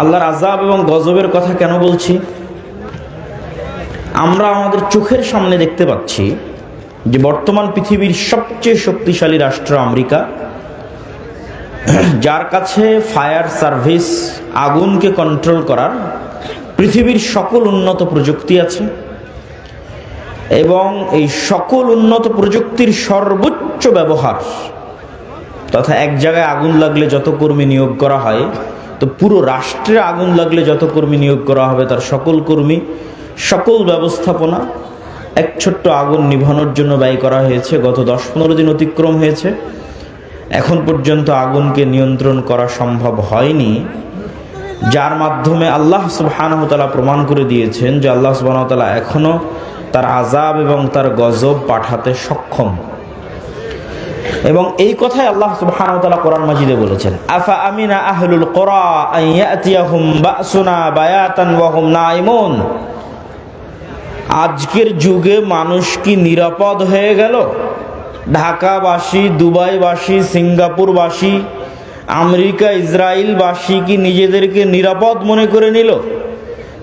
আল্লাহর আযাব এবং গজবের কথা কেন বলছি? আমরা আমাদের চোখের সামনে দেখতে পাচ্ছি যে বর্তমান পৃথিবীর সবচেয়ে শক্তিশালী রাষ্ট্র আমেরিকা, যার কাছে ফায়ার সার্ভিস, আগুনকে কন্ট্রোল করার পৃথিবীর সকল উন্নত প্রযুক্তি আছে, এবং এই সকল উন্নত প্রযুক্তির সর্বোচ্চ ব্যবহার, তথা এক জায়গায় আগুন লাগলে যত কর্মী নিয়োগ করা হয়, তো পুরো রাষ্ট্রে আগুন লাগলে যত কর্মী নিয়োগ করা হবে তার সকল কর্মী, সকল ব্যবস্থাপনা এক ছোট্ট আগুন নিভানোর জন্য ব্যয় করা হয়েছে। গত 10-15 দিন অতিক্রম হয়েছে, এখন পর্যন্ত আগুনকে নিয়ন্ত্রণ করা সম্ভব হয়নি, যার মাধ্যমে আল্লাহ সুবহানাহু ওয়া তাআলা প্রমাণ করে দিয়েছেন যে আল্লাহ সুবহানাহু ওয়া তাআলা এখনো তার আযাব এবং তার গজব পাঠাতে সক্ষম। এবং এই কথাই আল্লাহ সুবহানাহু ওয়া তাআলা কোরআন মাজিদে বলেছেন, আফা আমিনা আহলুল কুরা আন ইয়াতিয়াহুম বাসুনা বায়াতান ওয়া হুম নাইমুন। আজকের যুগে মানুষ কি নিরাপদ হয়ে গেল? ঢাকাবাসী, দুবাইবাসী, সিঙ্গাপুরবাসী, আমেরিকা, ইসরায়েলবাসী কি নিজেদেরকে নিরাপদ মনে করে নিল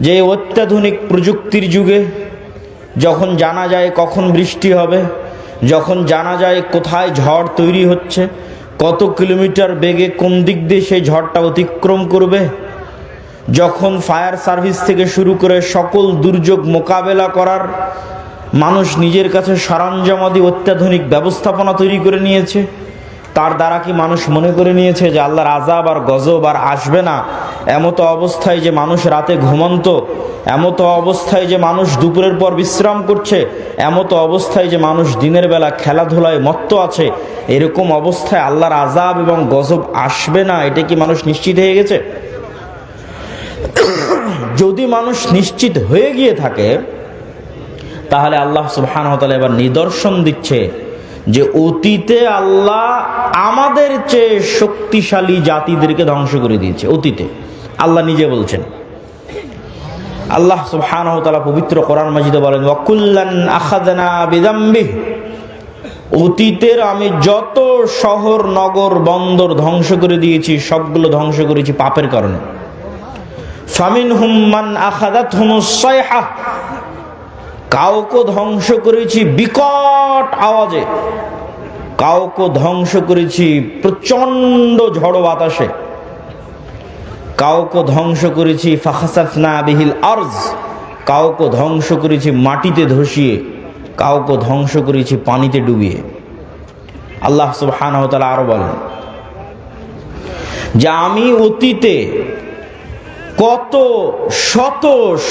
যে অত্যাধুনিক প্রযুক্তির যুগে, যখন জানা যায় কখন বৃষ্টি হবে, যখন জানা যায় কোথায় ঝড় তৈরি হচ্ছে, কত কিলোমিটার বেগে কোন দিক দিয়ে সেই ঝড়টা অতিক্রম করবে, যখন ফায়ার সার্ভিস থেকে শুরু করে সকল দুর্যোগ মোকাবেলা করার মানুষ নিজের কাছে সরঞ্জামাদি অত্যাধুনিক ব্যবস্থাপনা তৈরি করে নিয়েছে, তার দ্বারা কি মানুষ মনে করে নিয়েছে যে আল্লাহর আযাব আর গজব আর আসবে না? এমতো অবস্থায় যে মানুষ রাতে ঘুমন্ত, এমতো অবস্থায় যে মানুষ দুপুরের পর বিশ্রাম করছে, এমতো অবস্থায় যে মানুষ দিনের বেলা খেলাধুলায় মত্ত আছে, এরকম অবস্থায় আল্লাহর আযাব এবং গজব আসবে না, এটা কি মানুষ নিশ্চিত হয়ে গেছে? যদি মানুষ নিশ্চিত হয়ে গিয়ে থাকে, তাহলে আল্লাহ সুবহানাহু ওয়া তাআলা এবার নিদর্শন দিচ্ছে যে অতীতে আল্লাহ আমাদের চেয়ে শক্তিশালী জাতিদেরকে ধ্বংস করে দিয়েছে। অতীতে আল্লাহ নিজে বলছেন, আল্লাহ সুবহানাহু ওয়া তাআলা পবিত্র কোরআন মাজিদে বলেন, ওয়া কুল্লান আখাযনা বিযামবিহি। অতীতের আমি যত শহর, নগর, বন্দর ধ্বংস করে দিয়েছি, সবগুলো ধ্বংস করেছি পাপের কারণে। ফামিনহুম মান আখাযাতহুমুস সাইহা। কাউকে ধ্বংস করেছি বিকট আওয়াজে, কাউকে ধ্বংস করেছি প্রচন্ড ঝড় বাতাসে, কাউকে ধ্বংস করেছি ফাখাসাফনা বিহিল আরজ, কাউকে ধ্বংস করেছি মাটিতে ধসিয়ে, কাউকে ধ্বংস করেছি পানিতে ডুবিয়ে। আল্লাহ সুবহানাহু ওয়া তাআলা আরো বলেন যে আমি অতীতে কত শত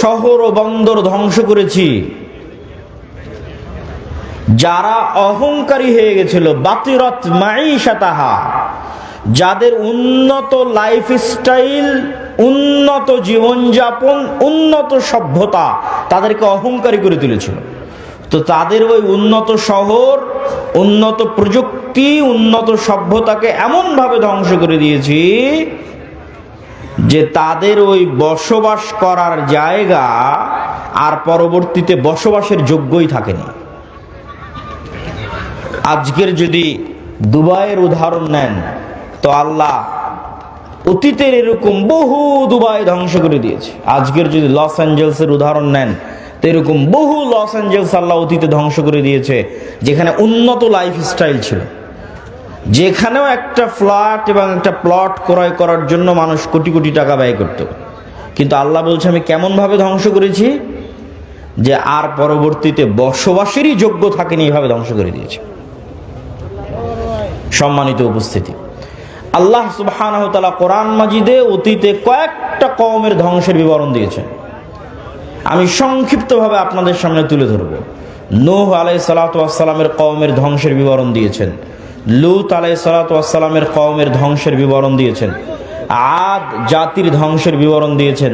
শহর ও বন্দর ধ্বংস করেছি, যারা অহংকারী হয়ে গেছিল, বাতিরাত মাঈশাতাহা, যাদের উন্নত লাইফস্টাইল, উন্নত জীবনযাপন, উন্নত সভ্যতা তাদেরকে অহংকারী করে তুলেছিল। তো তাদের ওই উন্নত শহর, উন্নত প্রযুক্তি, উন্নত সভ্যতাকে এমনভাবে ধ্বংস করে দিয়েছি যে তাদের ওই বসবাস করার জায়গা আর পরবর্তীতে বসবাসের যোগ্যই থাকেনি। আজকের যদি দুবাইয়ের উদাহরণ নেন, তো আল্লাহ অতীতের এরকম বহু দুবাই ধ্বংস করে দিয়েছে। আজকের যদি লস অ্যাঞ্জেলসের উদাহরণ নেন, তো এরকম বহু লস অ্যাঞ্জেলস আল্লাহ অতীতে ধ্বংস করে দিয়েছে, যেখানে উন্নত লাইফস্টাইল ছিল, যেখানেও একটা ফ্ল্যাট এবং একটা প্লট ক্রয় করার জন্য মানুষ কোটি কোটি টাকা ব্যয় করত। কিন্তু আল্লাহ বলছে আমি কেমনভাবে ধ্বংস করেছি যে আর পরবর্তীতে বসবাসেরই যোগ্য থাকেনি, এইভাবে ধ্বংস করে দিয়েছে। সম্মানিত উপস্থিতি, আল্লাহ সুবহানাহু ওয়া তাআলা কোরআন মাজিদে অতীতে কয়েকটা কওমের ধ্বংসের বিবরণ দিয়েছেন। আমি সংক্ষিপ্তভাবে আপনাদের সামনে তুলে ধরব। নূহ আলাইহিস সালাতু ওয়াস সালামের কওমের ধ্বংসের বিবরণ দিয়েছেন, লূত আলাইহিস সালাতু ওয়াস সালামের কওমের ধ্বংসের বিবরণ দিয়েছেন, আদ জাতির ধ্বংসের বিবরণ দিয়েছেন,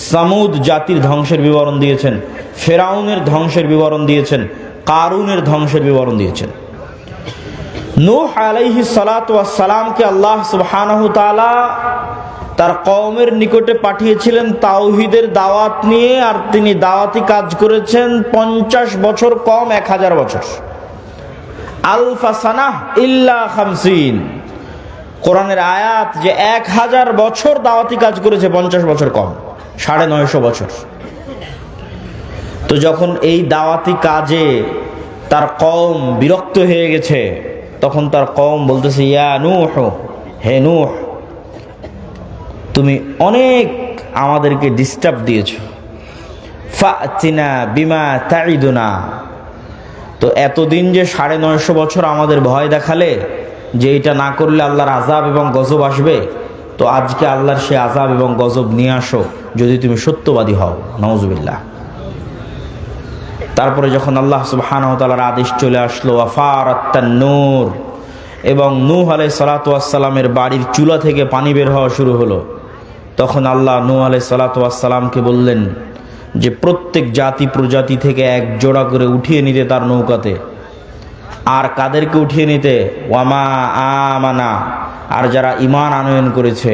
সামুদ জাতির ধ্বংসের বিবরণ দিয়েছেন, ফেরাউনের ধ্বংসের বিবরণ দিয়েছেন, কারুনের ধ্বংসের বিবরণ দিয়েছেন। নূহ আলাইহিস সালাতু ওয়াস সালামকে আল্লাহ সুবহানাহু ওয়া তাআলা তার কওমের নিকটে পাঠিয়েছিলেন তাওহীদের দাওয়াত নিয়ে, আর তিনি দাওয়াতি কাজ করেছেন 50 বছর কম 1000 বছর, আলফা সানাহ ইল্লা 50। কোরআনের আয়াত যে 1000 বছর দাওয়াতি কাজ করেছে, 50 বছর কম, 950 বছর। তো যখন এই দাওয়াতি কাজে তার কওম বিরক্ত হয়ে গেছে, তখন তার কওম বলতেছে, ইয়া নূহ, হে নূহ, তুমি অনেক আমাদেরকে ডিস্টার্ব দিয়েছো, ফাতিনা বিমা তাইদুনা। তো এতদিন যে 950 বছর আমাদের ভয় দেখালে যে এটা না করলে আল্লাহর আযাব এবং গজব আসবে, তো আজকে আল্লাহর সে আযাব এবং গজব নিয়ে আসো যদি তুমি সত্যবাদী হও। নাউজুবিল্লাহ। তারপরে যখন আল্লাহ সুবহানাহু ওয়া তাআলার আদেশ চলে আসলো, আফারাত্তান নূর, এবং নূহ আলাইহিস সালাতু ওয়াস সালামের বাড়ির চুলা থেকে পানি বের হওয়া শুরু হলো, তখন আল্লাহ নূহ আলাইহিস সালাতু ওয়াস সালামকে বললেন যে প্রত্যেক জাতি প্রজাতি থেকে এক জোড়া করে উঠিয়ে নিতে তার নৌকাতে। আর কাদেরকে উঠিয়ে নিতে? ওয়ামা আমানা, আর যারা ঈমান আনয়ন করেছে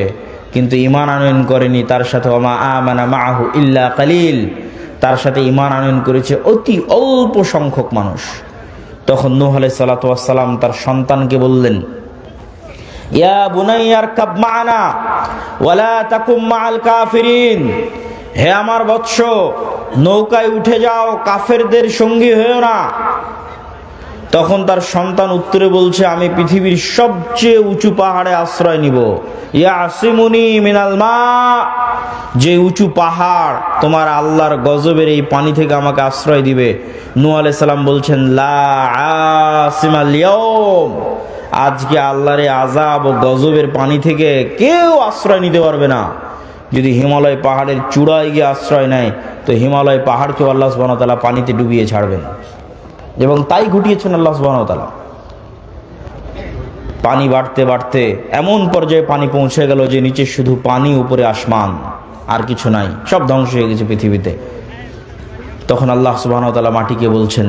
কিন্তু ঈমান আনয়ন করেনি তার সাথে, ওয়ামা আমানা মাআহু ইল্লা কালিল, তার সাথে ঈমান আনয়ন করেছে অতি অল্প সংখ্যক মানুষ। তখন নূহ আলাইহিস সালাতু ওয়াস সালাম তার সন্তানকে বললেন, ইয়া বুনাইয়া আরকাব মা'না ওয়ালা তাকুম মা'আল কাফিরিন, হে আমার বৎস, নৌকায় উঠে যাও, কাফেরদের সঙ্গী হয়েও না। তখন তার সন্তান উত্তরে বলছে, আমি পৃথিবীর সবচেয়ে উঁচু পাহাড়ে আশ্রয় নিব। ইয়াসিমুনি মিনাল মা, যে উঁচু পাহাড় তোমার আল্লাহর গজবের এই পানি থেকে আমাকে আশ্রয় দিবে। নূহ আলাইহিস সালাম বলছেন, লা আসিমাল ইয়াউম, আজকে আল্লাহর এই আযাব ও গজবের পানি থেকে কেউ আশ্রয় নিতে পারবে না। যদি হিমালয় পাহাড়ের চূড়ায় গিয়ে আশ্রয় নেয়, তো হিমালয় পাহাড়কেও আল্লাহ সুবহানাহু ওয়া তাআলা পানিতে ডুবিয়ে ছাড়বেন, এবং তাই ঘটিয়েছেন আল্লাহ সুবহানাহু ওয়া তাআলা। পানি বাড়তে বাড়তে এমন পর্যায়ে পানি পৌঁছে গেল যে নিচে শুধু পানি, উপরে আসমান, আর কিছু নাই, সব ধ্বংস হয়ে গেছে পৃথিবীতে। তখন আল্লাহ সুবহানাহু ওয়া তাআলা মাটিকে বলছেন,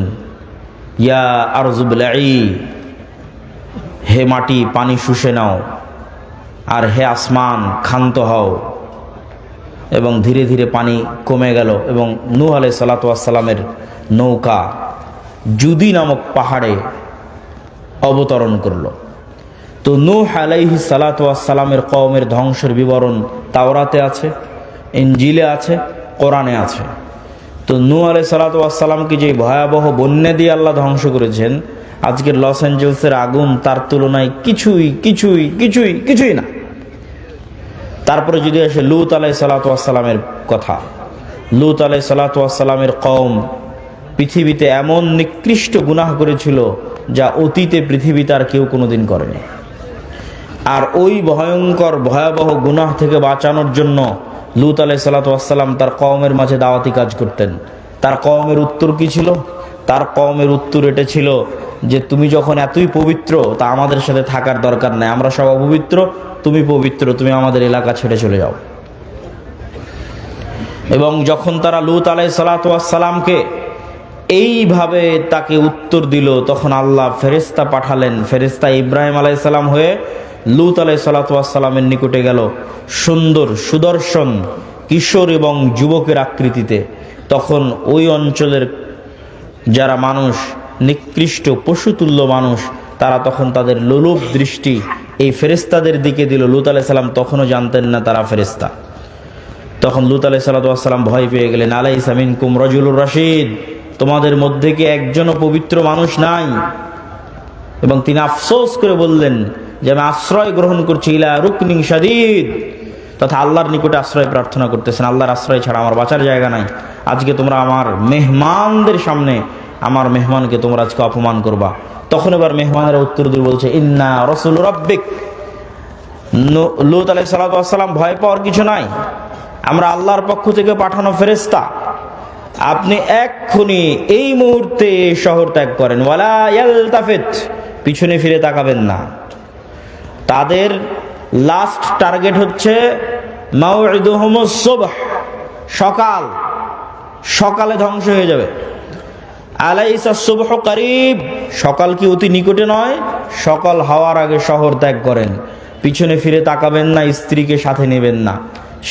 ইয়া আরযু বলঈ, হে মাটি পানি শুষে নাও, আর হে আসমান ক্ষান্ত হও। এবং ধীরে ধীরে পানি কমে গেল, এবং নূহ আলাইহিস সালাতু ওয়াস সালামের নৌকা জুদি নামক পাহাড়ে অবতরণ করল। তো নূহ আলাইহিস সালাতু ওয়াস সালামের কওমের ধ্বংসের বিবরণ তাওরাতে আছে, ইনজিলে আছে, কোরআনে আছে। তো নূহ আলাইহিস সালাতু ওয়াস সালামকে যে ভয়াবহ বন্যা দিয়ে আল্লাহ ধ্বংস করেছেন, আজকের লস অ্যাঞ্জেলসের আগুন তার তুলনায় কিছুই কিছুই কিছুই কিছুই না। তারপরে যদি আসে লূত আলাইহিস সালাতু ওয়াস সালামের কথা, লূত আলাইহিস সালাতু ওয়াস সালামের কওম পৃথিবীতে এমন নিকৃষ্ট গুনাহ করেছিল যা অতীতে পৃথিবীতে আর কেউ কোনোদিন করেনি। আর ওই ভয়ঙ্কর ভয়াবহ গুনাহ থেকে বাঁচানোর জন্য লূত আলাইহিস সালাতু ওয়াস সালাম তার কওমের মাঝে দাওয়াতি কাজ করতেন। তার কওমের উত্তর কি ছিল? তার কওমের উত্তর এটা ছিল যে তুমি যখন এতই পবিত্র, তা আমাদের সাথে থাকার দরকার নাই, আমরা সব অপবিত্র, তুমি পবিত্র, তুমি আমাদের এলাকা ছেড়ে চলে যাও। এবং যখন তারা লূত আলাইহিস সালাতু ওয়াস সালামকে এইভাবে তাকে উত্তর দিল, তখন আল্লাহ ফেরেশতা পাঠালেন। ফেরেশতা ইব্রাহিম আলাইহিস সালাম হয়ে লূত আলাইহিস সালাতু ওয়াস সালামের নিকটে গেল, সুন্দর সুদর্শন কিশোর এবং যুবকের আকৃতিতে। তখন ওই অঞ্চলের যারা মানুষ, নিকৃষ্ট পশুতুল্য মানুষ, তারা তখন তাদের লোলুপ দৃষ্টি এই ফেরেশতাদের দিকে দিল। লূত আলাইহিস সালাম তখনও জানতেন না তারা ফেরেশতা। তখন লূত আলাইহিস সালাতু ওয়াস সালাম ভয় পেয়ে গেলেন, আলাইসা মিনকুম রাজুলুর রাশিদ, তোমাদের মধ্যে কি একজনও পবিত্র মানুষ নাই? এবং তিনি আফসোস করে বললেন যে আমি আশ্রয় গ্রহণ করছি ইলা রুকনিন শাদীদ, তথা আল্লাহর নিকটে আশ্রয় প্রার্থনা করতেছেন, আল্লাহর আশ্রয় ছাড়া আমার বাঁচার জায়গা নাই। আজকে তোমরা আমার মেহমানদের সামনে আমার মেহমানকে তোমরা আজকে অপমান করবা। তখন এবার মেহমানেরা উত্তর দিয়ে বলছে, ইন্না রাসূলু রাব্বিক। লূত আলাইহিস সালাতু ওয়াস সালাম, ভয় পাওয়ার কিছু নাই, আমরা আল্লাহর পক্ষ থেকে পাঠানো ফেরেশতা, আপনি এক্ষুনি এই মুহূর্তে শহর ত্যাগ করেন। ওয়ালা ইয়ালতাফিত, পিছনে ফিরে তাকাবেন না। তাদের লাস্ট টার্গেট হচ্ছে মাউইদুহুমুস সুবহ, সকাল, সকালে ধ্বংস হয়ে যাবে। আলাইসা সুবহু কারীব, সকাল কি অতি নিকটে নয়? সকাল হওয়ার আগে শহর ত্যাগ করেন, পিছনে ফিরে তাকাবেন না, স্ত্রীকে সাথে নেবেন না।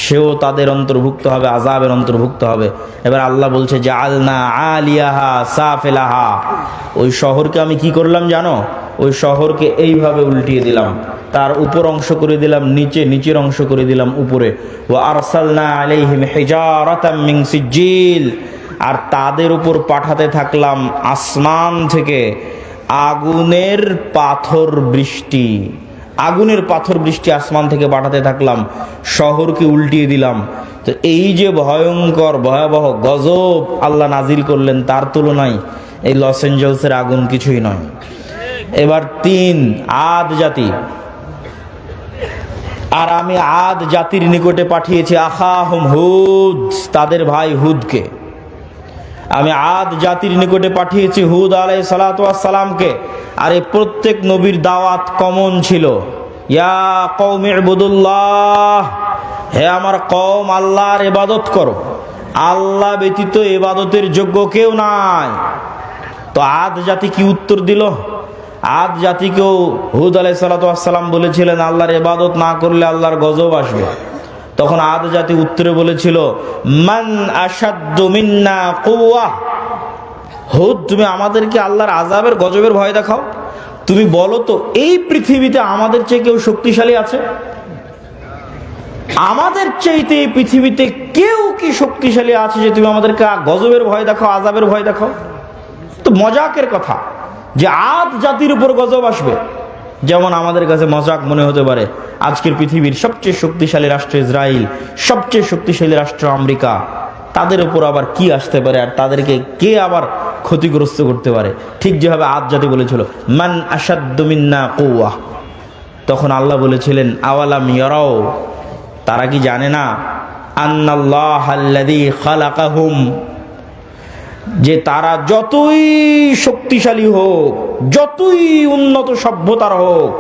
সেও তাদের অন্তর্ভুক্ত হবে, আযাবের অন্তর্ভুক্ত হবে। এবার আল্লাহ বলছে জাআলনা আলিয়াহা সাফিলাহা, ওই শহরকে আমি কি করলাম জানো? ওই শহরকে এইভাবে উল্টিয়ে দিলাম, তার উপর অংশ করে দিলাম নিচে, নিচের অংশ করে দিলাম উপরে। ওয়া আরসালনা আলাইহিম হিজারাতাম মিন সিজিল, আর তাদের উপর পাঠাতে থাকলাম আসমান থেকে আগুনের পাথর বৃষ্টি। আগুনের পাথর বৃষ্টি আসমান থেকে পাঠাতে থাকলাম, শহরকে উল্টিয়ে দিলাম। তো এই যে ভয়ঙ্কর ভয়াবহ গজব আল্লাহ নাজিল করলেন, তার তুলনায় এই লস এঞ্জেলসের আগুন কিছুই নয়। এবার 3, আদ জাতি। আর আমি আদ জাতির নিকটে পাঠিয়েছি আখাহুম হুদ, তাদের ভাই হুদকে। আমি আদ জাতির নিকটে পাঠিয়েছি হুদ আলাইহিস সালাতু ওয়াস সালামকে। আর এই প্রত্যেক নবীর দাওয়াত কমন ছিল, ইয়া কওমি ইবুদুল্লাহ, হে আমার কওম আল্লাহর ইবাদত করো, আল্লাহ ব্যতীত ইবাদতের যোগ্য কেউ নাই। তো আদ জাতি কি উত্তর দিল? আদ জাতিকেও হুদ আলাইহিস সালাতু ওয়াস সালাম বলেছিলেন আল্লাহর ইবাদত না করলে আল্লাহর গজব আসবে। তখন আদ জাতি উত্তরে বলেছিল মান আশাদ্দু মিন্না কুওয়া, হুদ তুমি আমাদেরকে আল্লাহর আযাবের গজবের ভয় দেখাও। তুমি বলো তো এই পৃথিবীতে আমাদের চেয়ে কেউ শক্তিশালী আছে? আমাদের চাইতে এই পৃথিবীতে কেউ কি শক্তিশালী আছে যে তুমি আমাদেরকে গজবের ভয় দেখাও, আযাবের ভয় দেখাও? তো মজাকের কথা যে আদ জাতির উপর গজব আসবে। যেমন আমাদের কাছে মজাক মনে হতে পারে আজকের পৃথিবীর সবচেয়ে শক্তিশালী রাষ্ট্র ইসরায়েল, সবচেয়ে শক্তিশালী রাষ্ট্র আমেরিকা, তাদের উপর আবার কি আসতে পারে আর তাদেরকে কে আবার ক্ষতিগ্রস্ত করতে পারে? ঠিক যেভাবে আদ জাতি বলেছিল মান আশাদ্দু মিন্না কুওয়া, তখন আল্লাহ বলেছিলেন আওয়ালাম ইয়ারাও, তারা কি জানে না আন্নাল্লাহাল্লাযী খালাকাহুম, যে তারা যতই শক্তিশালী হোক, যতই উন্নত সভ্যতার হোক,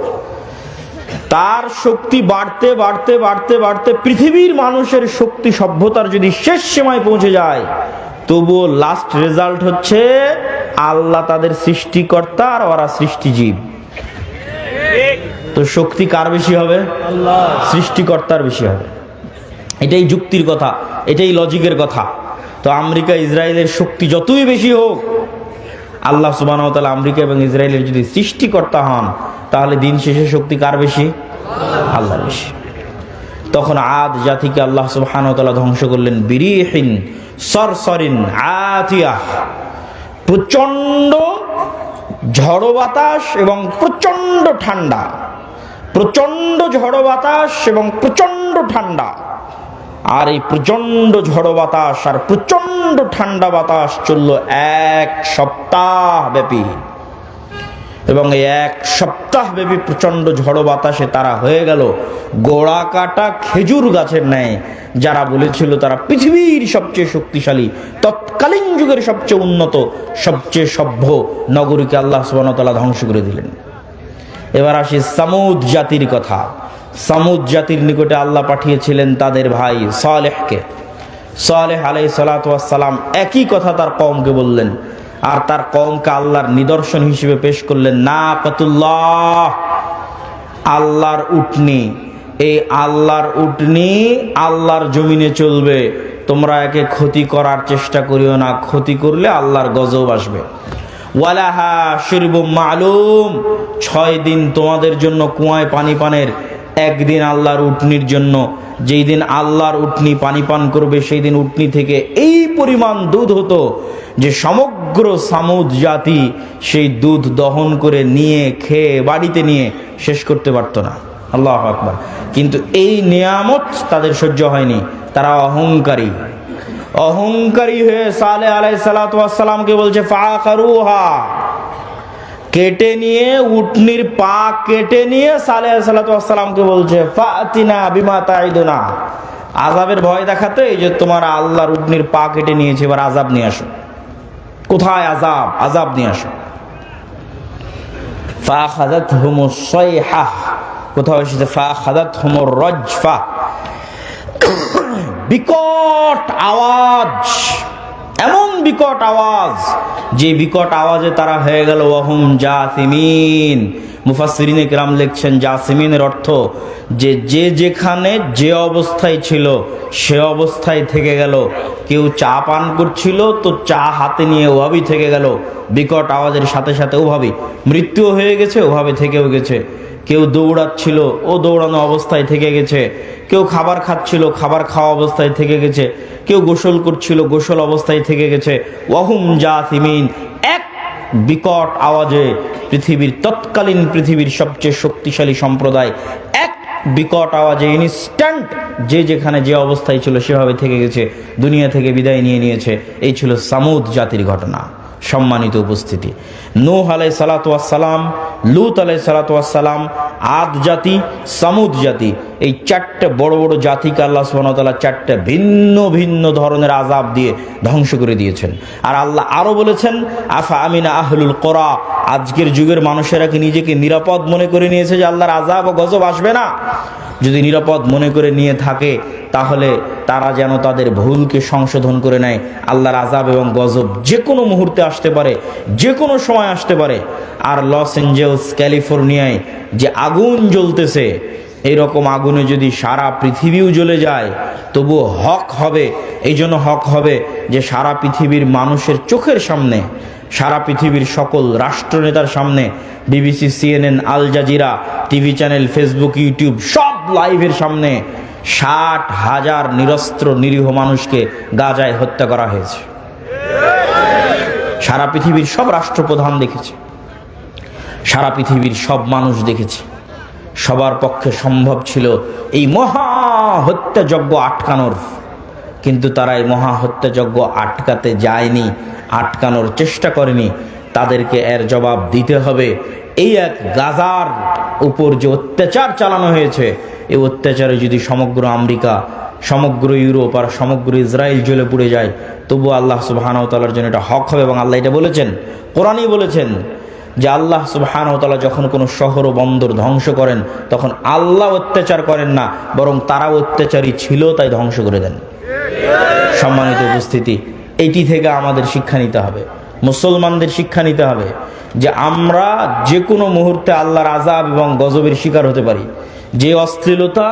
তার শক্তি বাড়তে বাড়তে বাড়তে বাড়তে পৃথিবীর মানুষের শক্তি সভ্যতার যদি শেষ সীমায় পৌঁছে যায়, তবুও লাস্ট রেজাল্ট হচ্ছে আল্লাহ তাদের সৃষ্টিকর্তা আর ওরা সৃষ্টিজীব। তো শক্তি কার বেশি হবে? আল্লাহ, সৃষ্টিকর্তার বেশি হবে। এটাই যুক্তির কথা, এটাই লজিকের কথা। তো আমেরিকা ইসরায়েলের শক্তি যতই বেশি হোক, আল্লাহ সুবহানাহু ওয়া তাআলা আমেরিকা এবং ইসরায়েলের যদি সৃষ্টিকর্তা হন, তাহলে দিন শেষে শক্তি কার বেশি? আল্লাহর বেশি। তখন আদ জাতিকে আল্লাহ সুবহানাহু ওয়া তাআলা ধ্বংস করলেন বিরিহিন সরসরিন আতিয়া, প্রচণ্ড ঝড়ো বাতাস এবং প্রচণ্ড ঠান্ডা, প্রচণ্ড ঝড়ো বাতাস এবং প্রচণ্ড ঠান্ডা। আর এই প্রচণ্ড ঝড়ো বাতাস আর প্রচণ্ড ঠান্ডা বাতাস চলল 1 সপ্তাহ ব্যাপী। এবং এই 1 সপ্তাহ ব্যাপী প্রচণ্ড ঝড়ো বাতাসে তারা হয়ে গেল গোড়া কাটা খেজুর গাছের ন্যায়। যারা বলেছিল তারা পৃথিবীর সবচেয়ে শক্তিশালী, তৎকালীন যুগের সবচেয়ে উন্নত, সবচেয়ে সভ্য নগরীকে আল্লাহ সুবহানাহু ওয়া তাআলা ধ্বংস করে দিলেন। এবার আসি সামুদ জাতির কথা। সামুদ জাতির নিকটে আল্লাহ পাঠিয়েছিলেন তাদের ভাই সালেহকে। সালেহ আলাইহিস সালাতু ওয়াস সালাম একই কথা তার কওমকে বললেন, আর তার কওমকে আল্লাহর নিদর্শন হিসেবে পেশ করলেন নাকাতুল্লাহ, আল্লাহর উটনি। এই আল্লাহর উটনি আল্লাহর জমিনে চলবে, তোমরা একে ক্ষতি করার চেষ্টা করিও না, ক্ষতি করলে আল্লাহর গজব আসবে। ওয়ালাহা শিরবুম মালুম, 6 দিন তোমাদের জন্য কুয়ায় পানি পানের, একদিন আল্লাহর উটনির জন্য। যেই দিন আল্লাহর উটনি পানি পান করবে, সেই দিন উটনি থেকে এই পরিমাণ দুধ হতো যে সমগ্র সামুদ জাতি সেই দুধ দহন করে নিয়ে খেয়ে বাড়িতে নিয়ে শেষ করতে পারতো না। আল্লাহু আকবার। কিন্তু এই নিয়ামত তাদের সহ্য হয়নি, তারা অহংকারী। অহংকারী হয়ে সালেহ আলাইহিস সালাতু ওয়াস সালামকে বলছে ফাকারুহা, কেটে নিয়ে, উটনির পা কেটে নিয়ে সালেহ আলাইহিস সালাতু ওয়াস সালামকে বলছে ফাতিনা বিমা তাইদুনা, আযাবের ভয় দেখাতে এই যে তোমার আল্লাহর উটনির পা কেটে নিয়েছে, এবার আযাব নিয়ে আসো। কোথায় আযাব? আযাব নিয়ে আসো। ফাখাযাতহুমুস সাইহা, কোথাও এসেছে ফাখাযাতহুমুর রাজফা, বিকট আওয়াজ, এমন বিকট আওয়াজ, যে বিকট আওয়াজে তারা হয়ে গেল ওয়াহুম জাসিমিন। মুফাসসিরিনে কেরাম লিখছেন জাসিমিনের অর্থ যে যেখানে যে অবস্থায় ছিল সে অবস্থায় থেকে গেল। কেউ চা পান করছিল তো চা হাতে নিয়ে ওভাবেই থেকে গেল, বিকট আওয়াজের সাথে সাথে ওভাবেই মৃত্যু হয়ে গেছে, ওভাবে থেকেও গেছে। কেউ দৌড়াচ্ছিল, ও দৌড়ানো অবস্থায় থেকে গেছে। কেউ খাবার খাচ্ছিল, খাবার খাওয়া অবস্থায় থেকে গেছে। কেউ গোসল করছিল, গোসল অবস্থায় থেকে গেছে। ওয়াহুম জাসিমিন, এক বিকট আওয়াজে পৃথিবীর তৎকালীন পৃথিবীর সবচেয়ে শক্তিশালী সম্প্রদায় এক বিকট আওয়াজে ইনস্ট্যান্ট যে যেখানে যে অবস্থায় ছিল সেভাবে থেকে গেছে, দুনিয়া থেকে বিদায় নিয়ে নিয়েছে। এই ছিল সামুদ জাতির ঘটনা। সম্মানিত উপস্থিতি, নূহ আলাইহিস সালাতু ওয়াস সালাম, লূত আলাইহিস সালাতু ওয়াস সালাম, আদ জাতি, সামুদ জাতি, এই চারটে বড় বড় জাতিকে আল্লাহ সুবহানাহু ওয়া তাআলা চারটে ভিন্ন ভিন্ন ধরনের আযাব দিয়ে ধ্বংস করে দিয়েছেন। আর আল্লাহ আরো বলেছেন আফা আমিনা আহলুল কোরা, আজকের যুগের মানুষেরা কি নিজেকে নিরাপদ মনে করে নিয়েছে যে আল্লাহর আযাব ও গজব আসবে না? যদি নিরাপদ মনে করে নিয়ে থাকে তাহলে তারা যেন তাদের ভুলকে সংশোধন করে নেয়। আল্লাহর আযাব এবং গজব যে কোনো মুহূর্তে আসতে পারে, যে কোনো সময় আসতে পারে। আর লস এঞ্জেলস ক্যালিফোর্নিয়ায় যে আগুন জ্বলতেছে, এইরকম আগুনে যদি সারা পৃথিবীও জ্বলে যায় তবুও হক হবে। এই জন্য হক হবে যে সারা পৃথিবীর মানুষের চোখের সামনে, সারা পৃথিবীর সকল রাষ্ট্রনেতার সামনে, BBC, CNN, Al Jazeera, TV channel, Facebook, YouTube সব লাইভের সামনে 60,000 নিরস্ত্র নিরীহ মানুষকে গাজায় হত্যা করা হয়েছে। সারা পৃথিবীর সব রাষ্ট্রপ্রধান দেখেছে, সারা পৃথিবীর সব মানুষ দেখেছে। সবার পক্ষে সম্ভব ছিল এই মহা হত্যাযজ্ঞ আটকানোর, কিন্তু তারা এই মহা হত্যাযজ্ঞ আটকাতে যায়নি, আটকানোর চেষ্টা করেনি। তাদেরকে এর জবাব দিতে হবে। এই এক গাজার উপর যে অত্যাচার চালানো হয়েছে, এই অত্যাচারে যদি সমগ্র আমেরিকা, সমগ্র ইউরোপ আর সমগ্র ইসরায়েল জ্বলে পুড়ে যায়, তবু আল্লাহ সুবহানাহু ওয়া তাআলার জন্য এটা হক হবে। এবং আল্লাহ এটা বলেছেন, কোরআনই বলেছেন যে আল্লাহ সুবহানাহু ওয়া তাআলা যখন কোনো শহর ও বন্দর ধ্বংস করেন তখন আল্লাহ অত্যাচার করেন না, বরং তারা অত্যাচারী ছিল তাই ধ্বংস করে দেন। সম্মানিত উপস্থিতি, এইটি থেকে আমাদের শিক্ষা নিতে হবে, মুসলমানদের শিক্ষা নিতে হবে যে আমরা যে কোনো মুহূর্তে আল্লাহর আযাব এবং গজবের শিকার হতে পারি। যে অশ্লীলতা,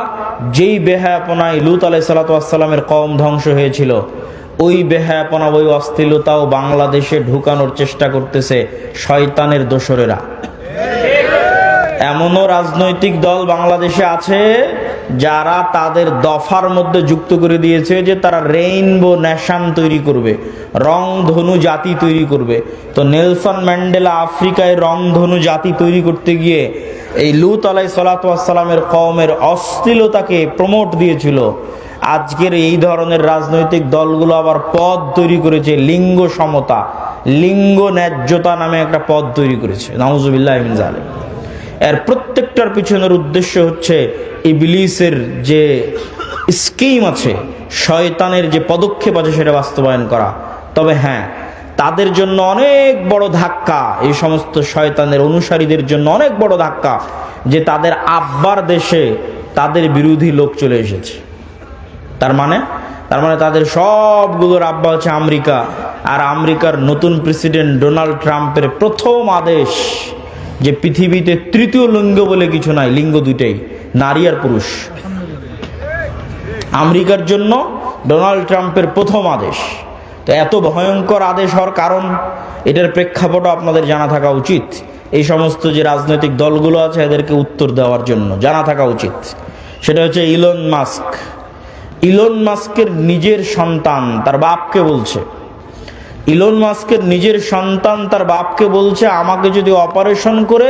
যেই বেহায়াপনায় লূত আলাইহিস সালাতু ওয়াস সালামের কওম ধ্বংস হয়েছিল, ওই বেহায়াপনা, ওই অশ্লীলতাও বাংলাদেশে ঢুকানোর চেষ্টা করতেছে শয়তানের দোসরেরা। এমনও রাজনৈতিক দল বাংলাদেশে আছে যারা তাদের দফার মধ্যে যুক্ত করে দিয়েছে যে তারা রেইনবো নেশন তৈরি করবে, রংধনু জাতি তৈরি করবে। তো নেলসন ম্যান্ডেলা আফ্রিকায় রংধনু জাতি তৈরি করতে গিয়ে এই লূত আলাইহিস সালাতু ওয়াস সালামের কওমের অশ্লীলতাকে প্রমোট দিয়েছিল। আজকের এই ধরনের রাজনৈতিক দলগুলো আবার পদ তৈরি করেছে, লিঙ্গ সমতা, লিঙ্গ ন্যায্যতা নামে একটা পদ তৈরি করেছে। নাউজুবিল্লাহি মিন যালিক। এর প্রত্যেকটার পিছনের উদ্দেশ্য হচ্ছে ইবলিসের যে স্কিম আছে, শয়তানের যে পদক্ষেপ আছে সেটা বাস্তবায়ন করা। তবে হ্যাঁ, তাদের জন্য অনেক বড় ধাক্কা, এই সমস্ত শয়তানের অনুসারীদের জন্য অনেক বড় ধাক্কা যে তাদের আব্বার দেশে তাদের বিরোধী লোক চলে এসেছে। তার মানে তাদের সবগুলোর আব্বা হচ্ছে আমেরিকা। আর আমেরিকার নতুন প্রেসিডেন্ট ডোনাল্ড ট্রাম্পের প্রথম আদেশ যে পৃথিবীতে তৃতীয় লিঙ্গ বলে কিছু নাই, লিঙ্গ দুইটাই, নারী আর পুরুষ। আমেরিকার জন্য ডোনাল্ড ট্রাম্পের প্রথম আদেশ। তো এত ভয়ঙ্কর আদেশ হওয়ার কারণ, এটার প্রেক্ষাপটও আপনাদের জানা থাকা উচিত। এই সমস্ত যে রাজনৈতিক দলগুলো আছে এদেরকে উত্তর দেওয়ার জন্য জানা থাকা উচিত। সেটা হচ্ছে ইলন মাস্কের নিজের সন্তান তার বাপকে বলছে, ইলন মাস্কের নিজের সন্তান তার বাপকে বলছে, আমাকে যদি অপারেশন করে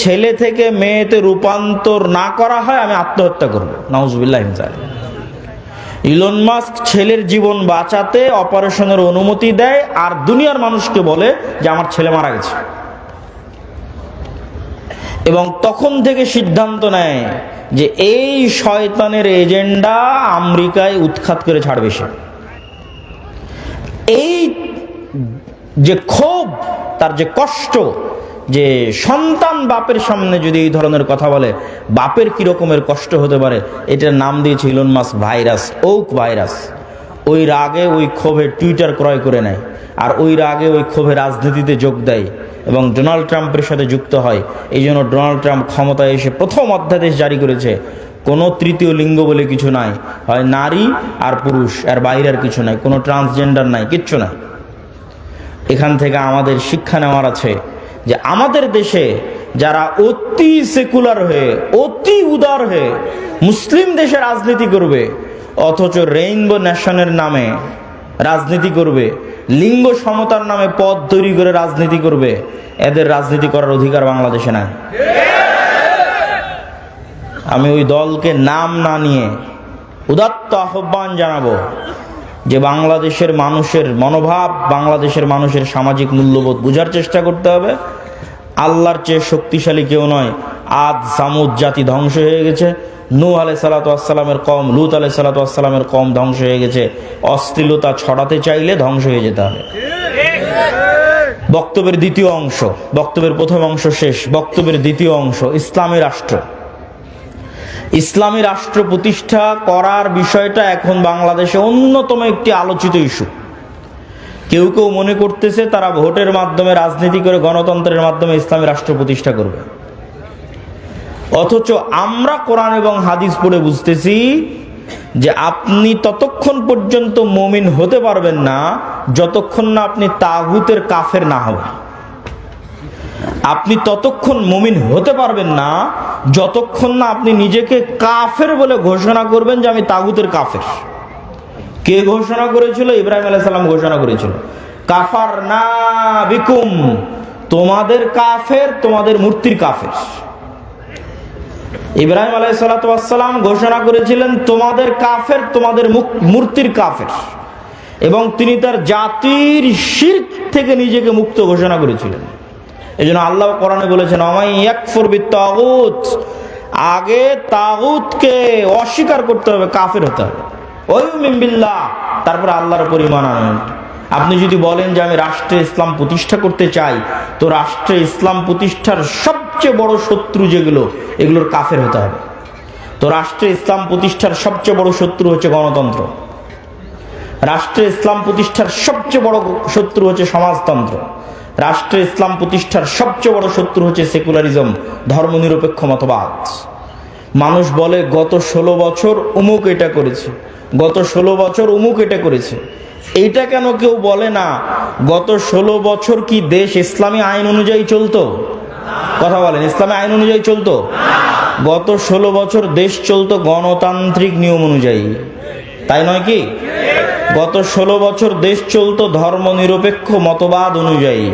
ছেলে থেকে মেয়েতে রূপান্তর না করা হয় আমি আত্মহত্যা করব। নাউজুবিল্লাহি মিন যালিক। ইলন মাস্ক ছেলের জীবন বাঁচাতে অপারেশনের অনুমতি দেয় আর দুনিয়ার মানুষকে বলে যে আমার ছেলে মারা গেছে, এবং তখন থেকে সিদ্ধান্ত নেয় যে এই শয়তানের এজেন্ডা আমেরিকায় উৎখাত করে ছাড়বে সে। এই যে ক্ষোভ, তার যে কষ্ট, যে সন্তান বাপের সামনে যদি এই ধরনের কথা বলে বাপের কি রকমের কষ্ট হতে পারে, এটার নাম দিয়েছে Elon Musk virus, woke virus. ওই রাগে ওই ক্ষোভে টুইটার ক্রয় করে নেয়, আর ওই রাগে ওই ক্ষোভে রাজনীতিতে যোগ দেয় এবং ডোনাল্ড ট্রাম্পের সাথে যুক্ত হয়। এই জন্য ডোনাল্ড ট্রাম্প ক্ষমতায় এসে প্রথম অধ্যাদেশ জারি করেছে, কোনো তৃতীয় লিঙ্গ বলে কিছু নাই, হয় নারী আর পুরুষ, আর বাইরে আর কিছু নাই, কোনো ট্রান্সজেন্ডার নাই, কিচ্ছু নাই। এখান থেকে আমাদের শিক্ষা নেওয়ার আছে যে আমাদের দেশে যারা অতি সেকুলার হয়ে, অতি উদার হয়ে মুসলিম দেশে রাজনীতি করবে, অথচ রেইনবো ন্যাশনের নামে রাজনীতি করবে, লিঙ্গ সমতার নামে পদ তৈরি করে রাজনীতি করবে, এদের রাজনীতি করার অধিকার বাংলাদেশে নাই। আমি ওই দলকে নাম না নিয়ে উদাত্ত আহ্বান জানাবো যে বাংলাদেশের মানুষের মনোভাব, বাংলাদেশের মানুষের সামাজিক মূল্যবোধ বোঝার চেষ্টা করতে হবে। আল্লাহর চেয়ে শক্তিশালী কেউ নয়। আদ সামুদ জাতি ধ্বংস হয়ে গেছে, নূহ আলাইহিসসালাতু ওয়াসসালামের কওম, লূত আলাইহিসসালাতু ওয়াসসালামের কওম ধ্বংস হয়ে গেছে। অশ্লীলতা ছড়াতে চাইলে ধ্বংস হয়ে যেতে হবে। বক্তব্যের দ্বিতীয় অংশ, বক্তব্যের প্রথম অংশ শেষ, বক্তব্যের দ্বিতীয় অংশ, ইসলামী রাষ্ট্র। ইসলামী রাষ্ট্র প্রতিষ্ঠা করার বিষয়টা এখন বাংলাদেশে অন্যতম একটি আলোচিত ইস্যু। কেউ কেউ মনে করতেছে তারা ভোটের মাধ্যমে, রাজনীতি করে, গণতন্ত্রের মাধ্যমে ইসলামী রাষ্ট্র প্রতিষ্ঠা করবে। অথচ আমরা কোরআন এবং হাদিস পড়ে বুঝতেছি যে আপনি ততক্ষণ পর্যন্ত মুমিন হতে পারবেন না যতক্ষণ না আপনি তাগুতের কাফের না হবেন। আপনি ততক্ষণ মুমিন হতে পারবেন না যতক্ষণ না আপনি নিজেকে কাফের বলে ঘোষণা করবেন যে আমি তাগুতের কাফের। কে ঘোষণা করেছিল? ইব্রাহিম আলাইহিস সালাম ঘোষণা করেছিল, কাফারনা বিকুম, তোমাদের কাফের, তোমাদের মূর্তির কাফের। ইব্রাহিম আলাইহিসসালাতু ওয়াসসালাম ঘোষণা করেছিলেন তোমাদের কাফের, তোমাদের মূর্তির কাফের, এবং তিনি তার জাতির শিরক থেকে নিজেকে মুক্ত ঘোষণা করেছিলেন। এই জন্য আল্লাহ কোরআনে বলেছেন, আমাই ইয়াকফুর বিত্তাগুত, আগে তাগুতকে অস্বীকার করতে হবে, কাফের হতে হবে, ওয়ুমিন বিল্লাহ, তারপরে আল্লাহর উপর ঈমান আনবেন। আপনি যদি বলেন যে আমি রাষ্ট্রে ইসলাম প্রতিষ্ঠা করতে চাই, তো রাষ্ট্রে ইসলাম প্রতিষ্ঠার সবচেয়ে বড় শত্রু যেগুলো, এগুলোর কাফের হতে হবে। তো রাষ্ট্রে ইসলাম প্রতিষ্ঠার সবচেয়ে বড় শত্রু হচ্ছে গণতন্ত্র, রাষ্ট্রে ইসলাম প্রতিষ্ঠার সবচেয়ে বড় শত্রু হচ্ছে সমাজতন্ত্র, রাষ্ট্রে ইসলাম প্রতিষ্ঠার সবচেয়ে বড় শত্রু হচ্ছে সেকুলারিজম, ধর্মনিরপেক্ষ মতবাদ। মানুষ বলে গত 16 বছর অমুক এটা করেছে, গত 16 বছর অমুক এটা করেছে। এইটা কেন কেউ বলে না গত 16 বছর কি দেশ ইসলামী আইন অনুযায়ী চলতো? কথা বলেন, ইসলামী আইন অনুযায়ী চলতো? গত 16 বছর দেশ চলতো গণতান্ত্রিক নিয়ম অনুযায়ী, তাই নয় কি? গত 16 বছর দেশ চলতো ধর্মনিরপেক্ষ মতবাদ অনুযায়ী।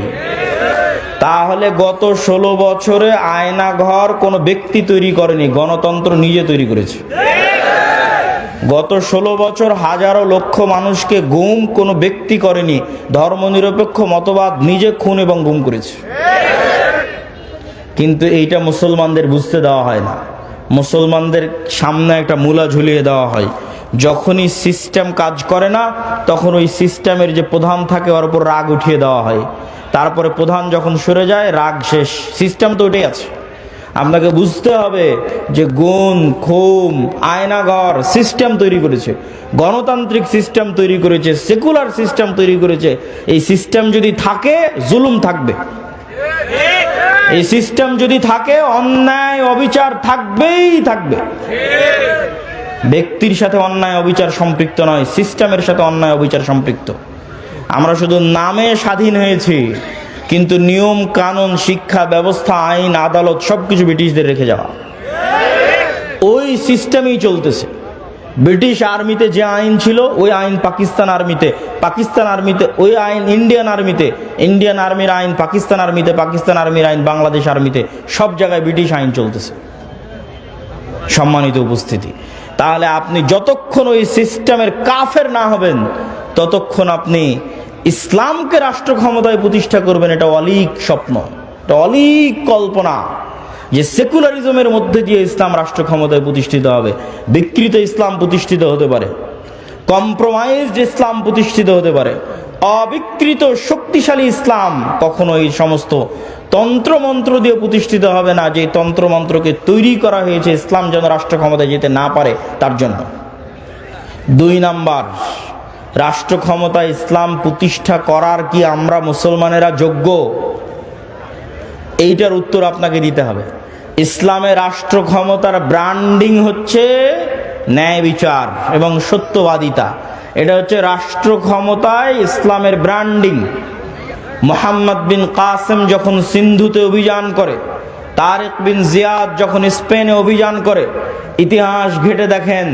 তাহলে গত 16 বছরে আয়নাঘর কোনো ব্যক্তি তৈরি করেনি, গণতন্ত্র নিজে তৈরি করেছে। গত 16 বছর হাজারো লক্ষ মানুষকে গুম কোনো ব্যক্তি করেনি, ধর্মনিরপেক্ষ মতবাদ নিজে খুন এবং গুম করেছে। কিন্তু এইটা মুসলমানদের বুঝতে দেওয়া হয় না। মুসলমানদের সামনে একটা মূলা ঝুলিয়ে দেওয়া হয়, যখনই সিস্টেম কাজ করে না তখন ওই সিস্টেমের যে প্রধান থাকে ওর উপর রাগ উঠিয়ে দেওয়া হয়, তারপরে প্রধান যখন সরে যায় রাগ শেষ, সিস্টেম তো ওটাই আছে। আপনাকে বুঝতে হবে যে গুণ, খুম, আয়নাঘর সিস্টেম তৈরি করেছে, গণতান্ত্রিক সিস্টেম তৈরি করেছে, সেকুলার সিস্টেম তৈরি করেছে। এই সিস্টেম যদি থাকে জুলুম থাকবে, এই সিস্টেম যদি থাকে অন্যায় অবিচার থাকবেই থাকবে। ব্যক্তির সাথে অন্যায় অবিচার সম্পৃক্ত নয়, সিস্টেমের সাথে অন্যায় অবিচার সম্পৃক্ত। আমরা শুধু নামে স্বাধীন হয়েছি, কিন্তু নিয়ম কানুন, শিক্ষা ব্যবস্থা, আইন, আদালত সবকিছু ব্রিটিশদের রেখে যাওয়া। ওই সিস্টেমেই চলতেছে। ব্রিটিশ আর্মিতে যে আইন ছিল ওই আইন পাকিস্তান আর্মিতে, পাকিস্তান আর্মিতে ওই আইন ইন্ডিয়ান আর্মিতে, ইন্ডিয়ান আর্মির আইন পাকিস্তান আর্মিতে, পাকিস্তান আর্মির আইন বাংলাদেশ আর্মিতে, সব জায়গায় ব্রিটিশ আইন চলতেছে। সম্মানিত উপস্থিতি, তাহলে আপনি যতক্ষণ ওই সিস্টেমের কাফের না হবেন ততক্ষণ আপনি ইসলামকে রাষ্ট্র ক্ষমতায় প্রতিষ্ঠা করবেন, এটা অলীক স্বপ্ন, এটা অলীক কল্পনা যে সেকুলারিজমের মধ্যে দিয়ে ইসলাম রাষ্ট্র ক্ষমতায় প্রতিষ্ঠিত হবে। বিকৃত ইসলাম প্রতিষ্ঠিত হতে পারে, কম্প্রোমাইজড ইসলাম প্রতিষ্ঠিত হতে পারে, অবিকৃত শক্তিশালী ইসলাম কখনো এই সমস্ত তন্ত্রমন্ত্র দিয়ে প্রতিষ্ঠিত হবে না, যে তন্ত্রমন্ত্রকে তৈরি করা হয়েছে ইসলাম যেন রাষ্ট্র ক্ষমতায় যেতে না পারে তার জন্য। 2 নাম্বার, রাষ্ট্র ক্ষমতা ইসলাম প্রতিষ্ঠা করার কি আমরা মুসলমানেরা যোগ্য? এইটার উত্তর আপনাকে দিতে হবে। ইসলামের রাষ্ট্র ক্ষমতার ব্র্যান্ডিং হচ্ছে ন্যায় বিচার এবং সত্যবাদিতা। এটা হচ্ছে রাষ্ট্র ক্ষমতায় ইসলামের ব্র্যান্ডিং। মোহাম্মদ বিন কাসেম যখন সিন্ধুতে অভিযান করে, তারেক বিন জিয়াদ যখন স্পেনে অভিযান করে, ইতিহাস ঘেটে দেখেন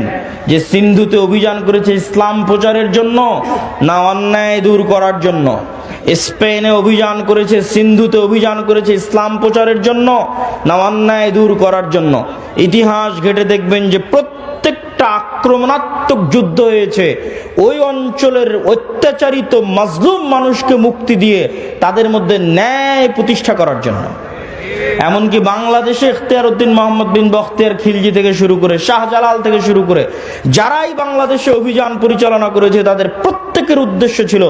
যে সিন্ধুতে অভিযান করেছে ইসলাম প্রচারের জন্য না অন্যায় দূর করার জন্য? স্পেনে অভিযান করেছে, সিন্ধুতে অভিযান করেছে ইসলাম প্রচারের জন্য না অন্যায় দূর করার জন্য? ইতিহাস ঘেটে দেখবেন যে প্রত্যেকটা আক্রমণাত্মক যুদ্ধ হয়েছে ওই অঞ্চলের অত্যাচারিত মাজলুম মানুষকে মুক্তি দিয়ে তাদের মধ্যে ন্যায় প্রতিষ্ঠা করার জন্য। এমনকি বাংলাদেশে ইখতিয়ার উদ্দিন মোহাম্মদ বিন বখতিয়ার খিলজি থেকে শুরু করে শাহজালাল থেকে শুরু করে যারাই বাংলাদেশে অভিযান পরিচালনা করেছে তাদের প্রত্যেকের উদ্দেশ্য ছিল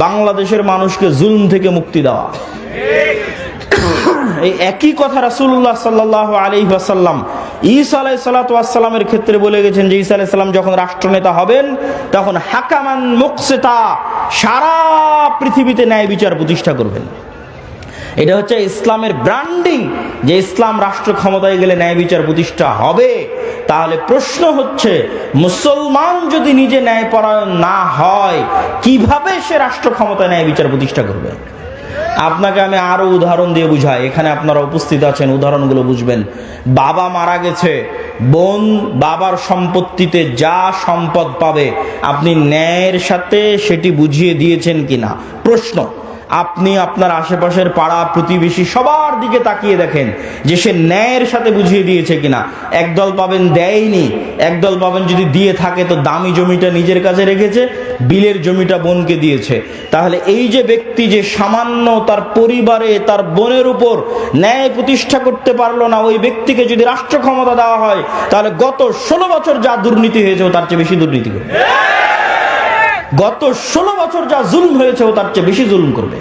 বাংলাদেশের মানুষকে জুলম থেকে মুক্তি দেওয়া। এই একই কথা রাসূলুল্লাহ সাল্লাল্লাহু আলাইহি ওয়াসাল্লাম ঈসা আলাইহিস সালাতু ওয়াস সালামের ক্ষেত্রে বলে গেছেন যে ঈসা আলাইহিস সালাম যখন রাষ্ট্রনেতা হবেন তখন হাকামান মুকসিতা, সারা পৃথিবীতে ন্যায় বিচার প্রতিষ্ঠা করবেন। এটা হচ্ছে ইসলামের ব্র্যান্ডিং, যে ইসলাম রাষ্ট্র ক্ষমতায় গেলে ন্যায় বিচার প্রতিষ্ঠা হবে। তাহলে প্রশ্ন হচ্ছে, মুসলমান যদি নিজে ন্যায়পরায়ণ না হয় কিভাবে সে রাষ্ট্র ক্ষমতায় ন্যায় বিচার প্রতিষ্ঠা করবে? আপনাকে আমি আরো উদাহরণ দিয়ে বুঝাই, এখানে আপনারা উপস্থিত আছেন, উদাহরণগুলো বুঝবেন। বাবা মারা গেছে, বোন বাবার সম্পত্তিতে যা সম্পদ পাবে আপনি ন্যায়ের সাথে সেটি বুঝিয়ে দিয়েছেন কিনা? প্রশ্ন। আপনি আপনার আশেপাশের পাড়া প্রতিবেশী সবার দিকে তাকিয়ে দেখেন যে সে ন্যায়ের সাথে বুঝিয়ে দিয়েছে কিনা। একদল পাবেন দেয়নি, একদল পাবেন যদি দিয়ে থাকে তো দামি জমিটা নিজের কাছে রেখেছে, বিলের জমিটা বোনকে দিয়েছে। তাহলে এই যে ব্যক্তি যে সামান্য তার পরিবারে তার বোনের উপর ন্যায় প্রতিষ্ঠা করতে পারলো না, ওই ব্যক্তিকে যদি রাষ্ট্র ক্ষমতা দেওয়া হয় তাহলে গত 16 বছর যা দুর্নীতি হয়েছে তার চেয়ে বেশি দুর্নীতি করবে। গত 16 বছর যা জুলম হয়েছে তার চেয়ে বেশি জুলম করবে।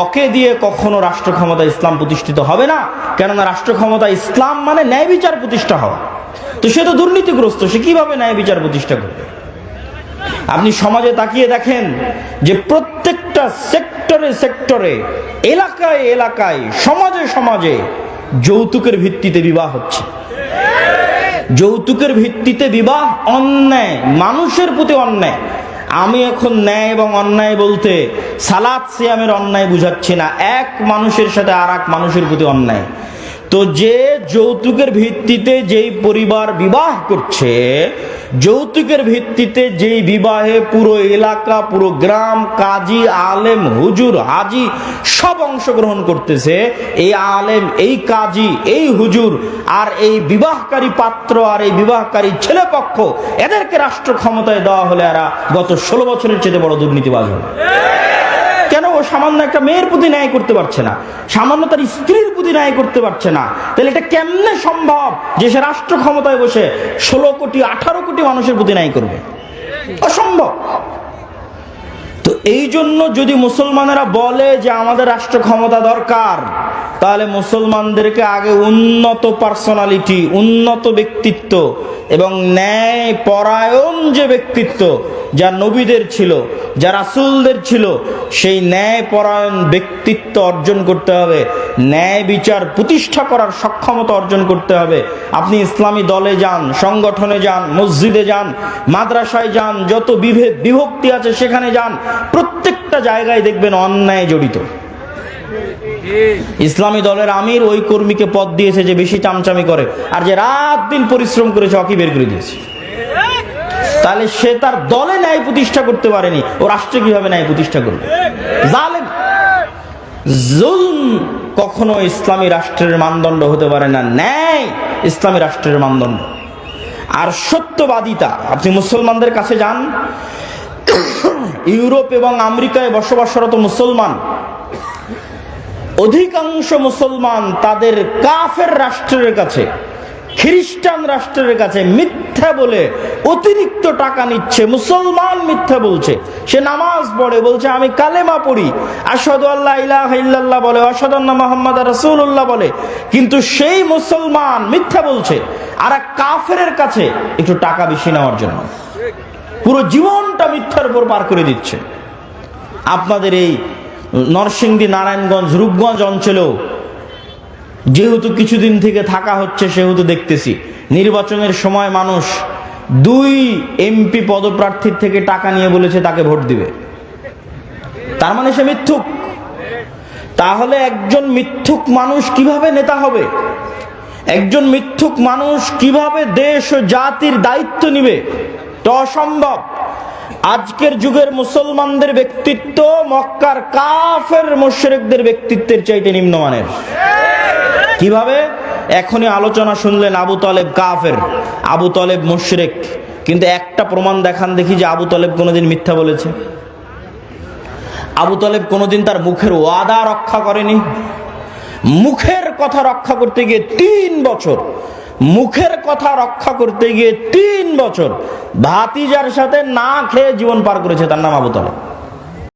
ওকে দিয়ে কখনো রাষ্ট্র ক্ষমতা ইসলাম প্রতিষ্ঠিত হবে না, কেননা রাষ্ট্র ক্ষমতা ইসলাম মানে ন্যায় বিচার প্রতিষ্ঠা হওয়া। তো সে তো দুর্নীতিগ্রস্ত, সে কিভাবে ন্যায় বিচার প্রতিষ্ঠা করবে? আপনি সমাজে তাকিয়ে দেখেন যে প্রত্যেকটা সেক্টরে সেক্টরে, এলাকায় এলাকায়, সমাজে সমাজে যৌতুকের ভিত্তিতে বিবাহ হচ্ছে। যৌতুকের ভিত্তিতে বিবাহ অন্যায়, মানুষের প্রতি অন্যায়। আমি এখন ন্যায় এবং অন্যায় বলতে সালাত সিয়ামের অন্যায় বুঝাচ্ছি না, এক মানুষের সাথে আর এক মানুষের প্রতি অন্যায়। তো যে যৌতুকের ভিত্তিতে যেই পরিবার বিবাহ করছে, যৌতুকের ভিত্তিতে যেই বিবাহে পুরো এলাকা, পুরো গ্রাম, কাজী, আলেম, হুজুর, হাজি সব অংশগ্রহণ করতেছে, এই আলেম, এই কাজী, এই হুজুর আর এই বিবাহকারী পাত্র আর এই বিবাহকারী ছেলে পক্ষ, এদেরকে রাষ্ট্র ক্ষমতায় দেওয়া হলে এরা গত 16 বছরের চেয়ে বড় দুর্নীতিবাজ হবে। কেন? ও সামান্য একটা মেয়ের প্রতি ন্যায় করতে পারছে না, সামান্য তার স্ত্রীর প্রতি ন্যায় করতে পারছে না, তাহলে এটা কেমনে সম্ভব যে সে রাষ্ট্র ক্ষমতায় বসে 16 কোটি 18 কোটি মানুষের প্রতি ন্যায় করবে? অসম্ভব। তো এই জন্য যদি মুসলমানেরা বলে যে আমাদের রাষ্ট্র ক্ষমতা দরকার, তাহলে মুসলমানদেরকে আগে উন্নত পার্সোনালিটি, উন্নত ব্যক্তিত্ব এবং ন্যায় পরায়ণ যে ব্যক্তিত্ব যা নবীদের ছিল, যা রাসূলদের ছিল, সেই ন্যায় পরায়ণ ব্যক্তিত্ব অর্জন করতে হবে, ন্যায় বিচার প্রতিষ্ঠা করার সক্ষমতা অর্জন করতে হবে। আপনি ইসলামী দলে যান, সংগঠনে যান, মসজিদে যান, মাদ্রাসায় যান, যত বিভেদ বিভক্তি আছে সেখানে যান, প্রত্যেকটা জায়গায় দেখবেন অন্যায় জড়িত। ইসলামী দলের আমির ওই কর্মীকে পদ দিয়েছে যে বেশি চামচামি করে, আর যে রাত দিন পরিশ্রম করেছে ওকে বের করে দিয়েছে। তাহলে সে তার দলে ন্যায় প্রতিষ্ঠা করতে পারেনি, ও রাষ্ট্রে কিভাবে ন্যায় প্রতিষ্ঠা করবে? জালেম। জুলম কখনো ইসলামী রাষ্ট্রের মানদণ্ড হতে পারে না, ন্যায় ইসলামী রাষ্ট্রের মানদণ্ড। আর সত্যবাদিতা, আপনি মুসলমানদের কাছে যান, ইউরোপ এবং আমেরিকায় বসবাসরত মুসলমান, অধিকাংশ মুসলমান তাদের কাফের রাষ্ট্রের কাছে, খ্রিস্টান রাষ্ট্রের কাছে মিথ্যা বলে অতিরিক্ত টাকা নিচ্ছে। মুসলমান মিথ্যা বলছে, সে নামাজ পড়ে, বলছে আমি কালেমা পড়ি, আশহাদু আল্লা ইলাহা ইল্লাল্লাহ বলে, আশহাদু আন্না মুহাম্মাদার রাসূলুল্লাহ বলে, কিন্তু সেই মুসলমান মিথ্যা বলছে আর এক কাফেরের কাছে একটু টাকা বেশি নেওয়ার জন্য। পুরো জীবনটা মিথ্যার উপর পার করে দিচ্ছে। আপনাদের এই নরসিংদী, নারায়ণগঞ্জ, রূপগঞ্জ অঞ্চলেও যেহেতু কিছুদিন থেকে থাকা হচ্ছে, সেহেতু দেখতেছি নির্বাচনের সময় মানুষ 2 এমপি পদপ্রার্থীর থেকে টাকা নিয়ে বলেছে তাকে ভোট দিবে। তার মানে সে মিথ্যুক। তাহলে একজন মিথ্যুক মানুষ কিভাবে নেতা হবে? একজন মিথ্যুক মানুষ কিভাবে দেশ ও জাতির দায়িত্ব নিবে? তো অসম্ভব। আজকের যুগের মুসলমানদের ব্যক্তিত্ব মক্কার কাফের মুশরিকদের ব্যক্তিত্বের চাইতে নিম্নমানের। কিভাবে? এখনই আলোচনা শুনলেন আবু তালেব কাফের, আবু তালেব মুশরিক, কিন্তু একটা প্রমাণ দেখান দেখি যে আবু তালেব কোনোদিন মিথ্যা বলেছে? আবু তালেব কোনোদিন তার মুখের ওয়াদা রক্ষা করেনি। মুখের কথা রক্ষা করতে গিয়ে 3 বছর, মুখের কথা রক্ষা করতে গিয়ে 3 বছর ভাতিজার সাথে না খেয়ে জীবন পার করেছে। তার নাম আবু তালেব।